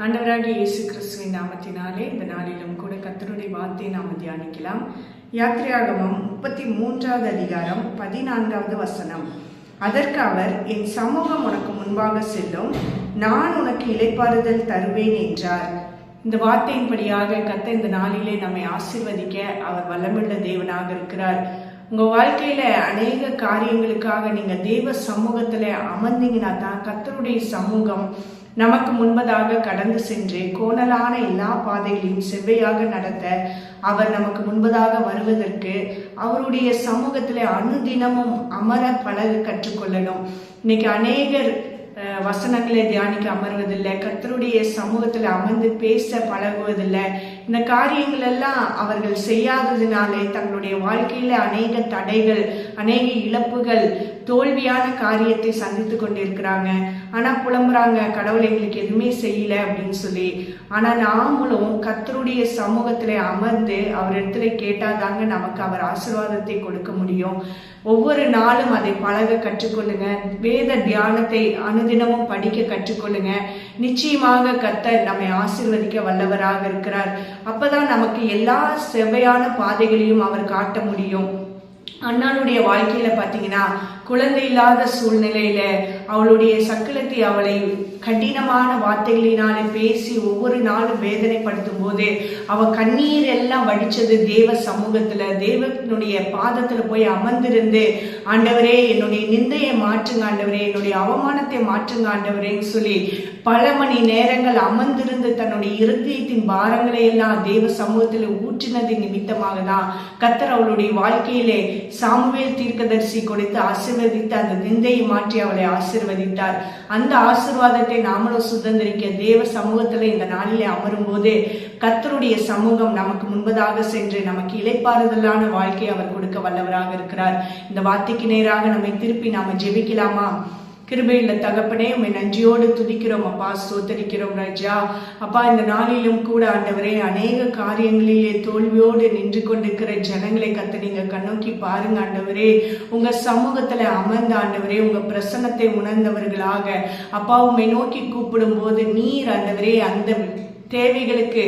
ஆண்டவராகிய இயேசு கிறிஸ்துவின் நாமத்தினாலே இந்த நாளிலும் கூட கர்த்தருடைய வார்த்தையை நாம் தியானிக்கலாம். யாத்திரையாகமம் 33வது அதிகாரம் 14வது வசனம். அதற்கு அவர், என் சமூகம் உனக்கு முன்பாக செல்லும், நான் உனக்கு இளைப்பாறுதல் தருவேன் என்றார். இந்த வார்த்தையின்படியாக கர்த்தர் இந்த நாளிலே நம்மை ஆசீர்வதிக்க அவர் வல்லமையுள்ள தேவனாக இருக்கிறார். உங்க வாழ்க்கையில அநேக காரியங்களுக்காக நீங்க தேவ சமூகத்துல அமர்ந்தீங்கன்னா தான் கர்த்தருடைய சமூகம் நமக்கு முன்பதாக கடந்து சென்று கோணலான எல்லா பாதைகளையும் செவ்வையாக நடத்த அவர் நமக்கு முன்பதாக வருவதற்கு அவருடைய சமூகத்துல அனுதினமும் அமர பழக கற்றுக்கொள்ளணும். இன்னைக்கு அநேகர் வசனங்களை தியானிக்க அமர்வதில்லை, கர்த்தருடைய சமூகத்துல அமர்ந்து பேச பழகுவதில்லை. இந்த காரியங்கள் எல்லாம் அவர்கள் செய்யாததினாலே தங்களுடைய வாழ்க்கையில அநேக தடைகள், அநேக இழப்புகள், தோல்வியான காரியத்தை சந்தித்து கொண்டிருக்கிறாங்க. ஆனா புலம்புறாங்க, கடவுள் எங்களுக்கு எதுவுமே செய்யல அப்படின்னு சொல்லி. ஆனா நாமளும் கர்த்தருடைய சமூகத்துல அமர்ந்து அவர் இடத்துல கேட்டாதாங்க நமக்கு அவர் ஆசீர்வாதத்தை கொடுக்க முடியும். ஒவ்வொரு நாளும் அதை பழக கற்றுக்கொள்ளுங்க. வேத தியானத்தை அனுதினமும் படிக்க கற்றுக்கொள்ளுங்க. நிச்சயமாக கர்த்தர் நம்மை ஆசீர்வதிக்க வல்லவராக இருக்கிறார். அப்பதான் நமக்கு எல்லா செவ்வையான பாதைகளையும் அவர் காட்ட முடியும். அண்ணாளுடைய வாழ்க்கையில பாத்தீங்கன்னா, குழந்தை இல்லாத சூழ்நிலையில அவளுடைய சக்கலத்தை அவளை கடினமான வார்த்தைகளினாலே பேசி ஒவ்வொரு நாளும் வேதனைப்படுத்தும் போது அவ கண்ணீர் எல்லாம் வடிச்சது தேவ சமூகத்துல, தேவனுடைய பாதத்துல போய் அமர்ந்திருந்து, ஆண்டவரே என்னுடைய நிந்தையை மாற்றுங்க, ஆண்டவரே என்னுடைய அவமானத்தை மாற்றுங்க ஆண்டவரேன்னு சொல்லி பல மணி நேரங்கள் அமர்ந்திருந்து தன்னுடைய இருதயத்தின் பாரங்களை எல்லாம் தேவ சமூகத்துல ஊற்றினது நிமித்தமாக தான் கர்த்தர் அவளுடைய வாழ்க்கையிலே சாமுவேல் தீர்க்கதரிசி கொடுத்து ஆசீர்வதித்து அந்த நிந்தையை மாற்றி அவளை ஆசீர்வதித்தார். அந்த ஆசீர்வாதத்தை நாமளும் சுதந்திரிக்க தேவ சமூகத்துல இந்த நாளிலே அமரும் போது கர்த்தருடைய சமூகம் நமக்கு முன்பதாக சென்று நமக்கு இளைப்பாறுதலான வாழ்க்கையை அவர் கொடுக்க வல்லவராக இருக்கிறார். இந்த வார்த்தைக்கு நேராக நம்மை திருப்பி நாம ஜெபிக்கலாமா? கிருபையுள்ள தகப்பனே, உம்மை நன்றியோடு துதிக்கிறோம் அப்பா, ஸ்தோத்தரிக்கிறோம் ராஜா. அப்பா, இந்த நாளிலும் கூட ஆண்டவரே அநேக காரியங்களிலே தோல்வியோடு நின்று கொண்டிருக்கிற ஜனங்களை கர்த்தர் நீங்க கண்ணோக்கி பாருங்க ஆண்டவரே. உங்க சமூகத்துல அமர்ந்த ஆண்டவரே உங்க பிரசன்னத்தை உணர்ந்தவர்களாக அப்பா உம்மை நோக்கி கூப்பிடும் போது நீர் ஆண்டவரே அந்த தேவைகளுக்கு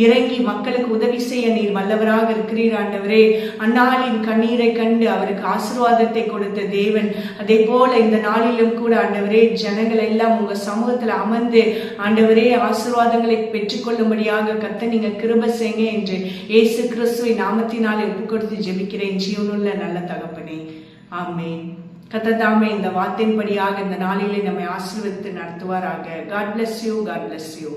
இறங்கி மக்களுக்கு உதவி செய்ய நீர் வல்லவராக இருக்கிறீர் ஆண்டவரே. அந்நாளின் கண்ணீரை கண்டு அவருக்கு ஆசீர்வாதத்தை கொடுத்த தேவன், அதே போல இந்த நாளிலும் கூட ஆண்டவரே ஜனங்கள் எல்லாம் உங்க சமூகத்துல அமர்ந்து ஆண்டவரே ஆசீர்வாதங்களை பெற்றுக்கொள்ளும்படியாக கர்த்தர் நீங்க கிருபை செய்யுங்க என்று இயேசு கிறிஸ்துவின் நாமத்தினாலே ஒப்பு கொடுத்து ஜெபிக்கிறேன் ஜீவனுள்ள நல்ல தகப்பனே, ஆமென். கர்த்தர் தாமே இந்த வார்த்தையின்படியாக இந்த நாளிலே நம்மை ஆசீர்வதித்து நடத்துவாராக. God bless you. God bless you.